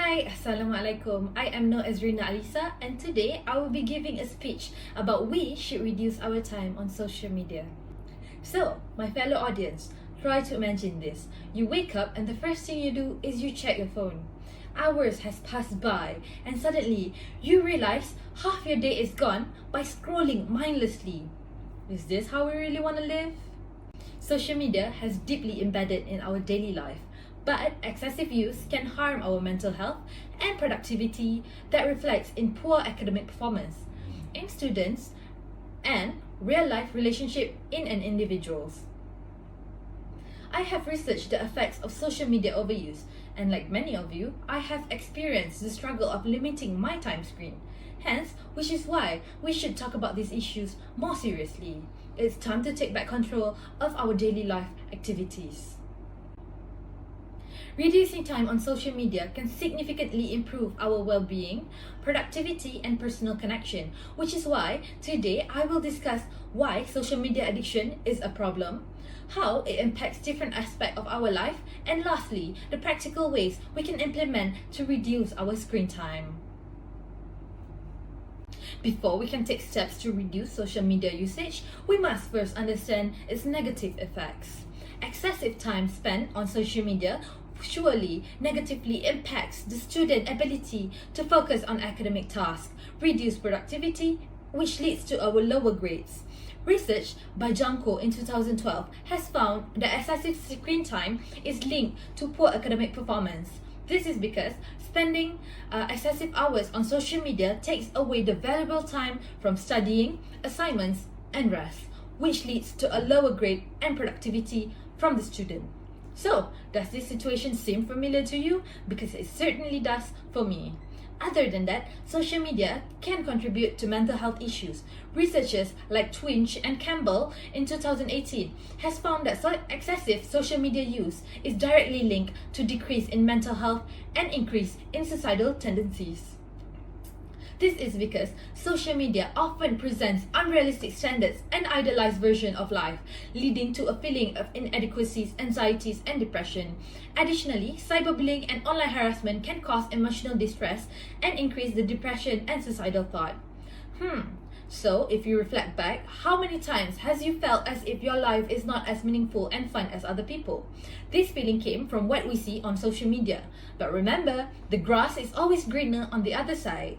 Hai, Assalamualaikum. I am NOREZRINA ALISA and today I will be giving a speech about we should reduce our time on social media. So, my fellow audience, try to imagine this. You wake up and the first thing you do is you check your phone. Hours has passed by and suddenly you realize half your day is gone by scrolling mindlessly. Is this how we really want to live? Social media has deeply embedded in our daily life, but excessive use can harm our mental health and productivity that reflects in poor academic performance in students and real-life relationship in an individuals. I have researched the effects of social media overuse, and like many of you, I have experienced the struggle of limiting my time screen. Hence, which is why we should talk about these issues more seriously. It's time to take back control of our daily life activities. Reducing time on social media can significantly improve our well-being, productivity, and personal connection, which is why today I will discuss why social media addiction is a problem, how it impacts different aspects of our life, and lastly, the practical ways we can implement to reduce our screen time. Before we can take steps to reduce social media usage, we must first understand its negative effects. Excessive time spent on social media surely negatively impacts the student ability to focus on academic tasks, reduce productivity, which leads to our lower grades. Research by Janko in 2012 has found that excessive screen time is linked to poor academic performance. This is because spending excessive hours on social media takes away the valuable time from studying, assignments, and rest, which leads to a lower grade and productivity from the student. So, does this situation seem familiar to you? Because it certainly does for me. Other than that, social media can contribute to mental health issues. Researchers like Twinch and Campbell in 2018 has found that excessive social media use is directly linked to decrease in mental health and increase in suicidal tendencies. This is because social media often presents unrealistic standards and idealized version of life, leading to a feeling of inadequacies, anxieties, and depression. Additionally, cyberbullying and online harassment can cause emotional distress and increase the depression and suicidal thought. So, if you reflect back, how many times has you felt as if your life is not as meaningful and fun as other people? This feeling came from what we see on social media. But remember, the grass is always greener on the other side.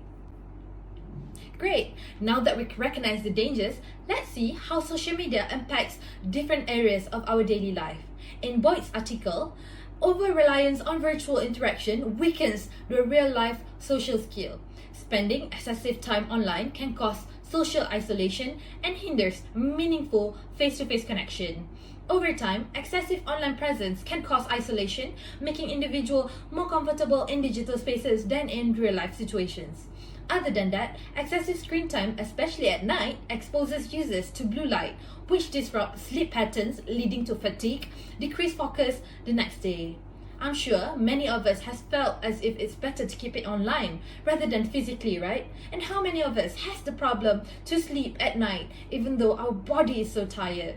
Great! Now that we recognize the dangers, let's see how social media impacts different areas of our daily life. In Boyd's article, over-reliance on virtual interaction weakens the real-life social skill. Spending excessive time online can cause social isolation and hinders meaningful face-to-face connection. Over time, excessive online presence can cause isolation, making individuals more comfortable in digital spaces than in real-life situations. Other than that, excessive screen time, especially at night, exposes users to blue light, which disrupts sleep patterns, leading to fatigue, decreased focus the next day. I'm sure many of us has felt as if it's better to keep it online rather than physically, right? And how many of us has the problem to sleep at night even though our body is so tired?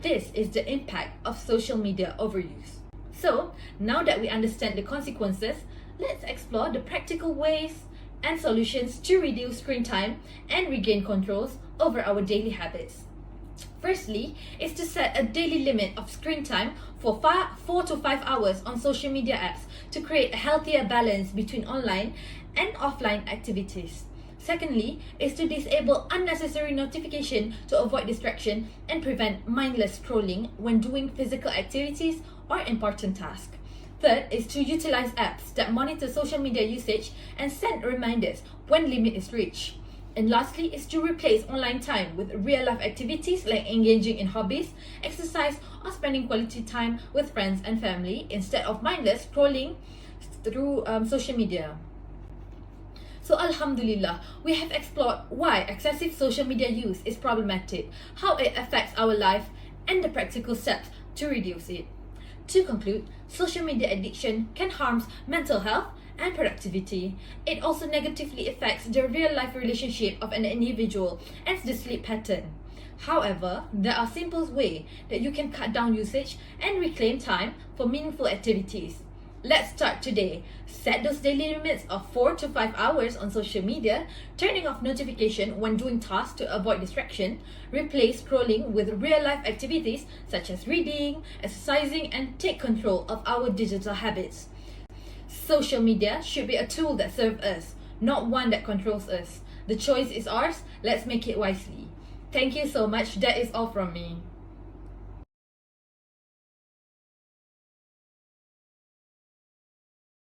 This is the impact of social media overuse. So, now that we understand the consequences, let's explore the practical ways and solutions to reduce screen time and regain controls over our daily habits. Firstly, is to set a daily limit of screen time for 4 to 5 hours on social media apps to create a healthier balance between online and offline activities. Secondly, is to disable unnecessary notification to avoid distraction and prevent mindless scrolling when doing physical activities or important tasks. Third is to utilize apps that monitor social media usage and send reminders when limit is reached. And lastly is to replace online time with real-life activities like engaging in hobbies, exercise, or spending quality time with friends and family instead of mindless scrolling through social media. So Alhamdulillah, we have explored why excessive social media use is problematic, how it affects our life, and the practical steps to reduce it. To conclude, social media addiction can harm mental health and productivity. It also negatively affects the real-life relationship of an individual and the sleep pattern. However, there are simple ways that you can cut down usage and reclaim time for meaningful activities. Let's start today. Set those daily limits of 4 to 5 hours on social media, turning off notification when doing tasks to avoid distraction, replace scrolling with real-life activities such as reading, exercising, and take control of our digital habits. Social media should be a tool that serves us, not one that controls us. The choice is ours. Let's make it wisely. Thank you so much. That is all from me.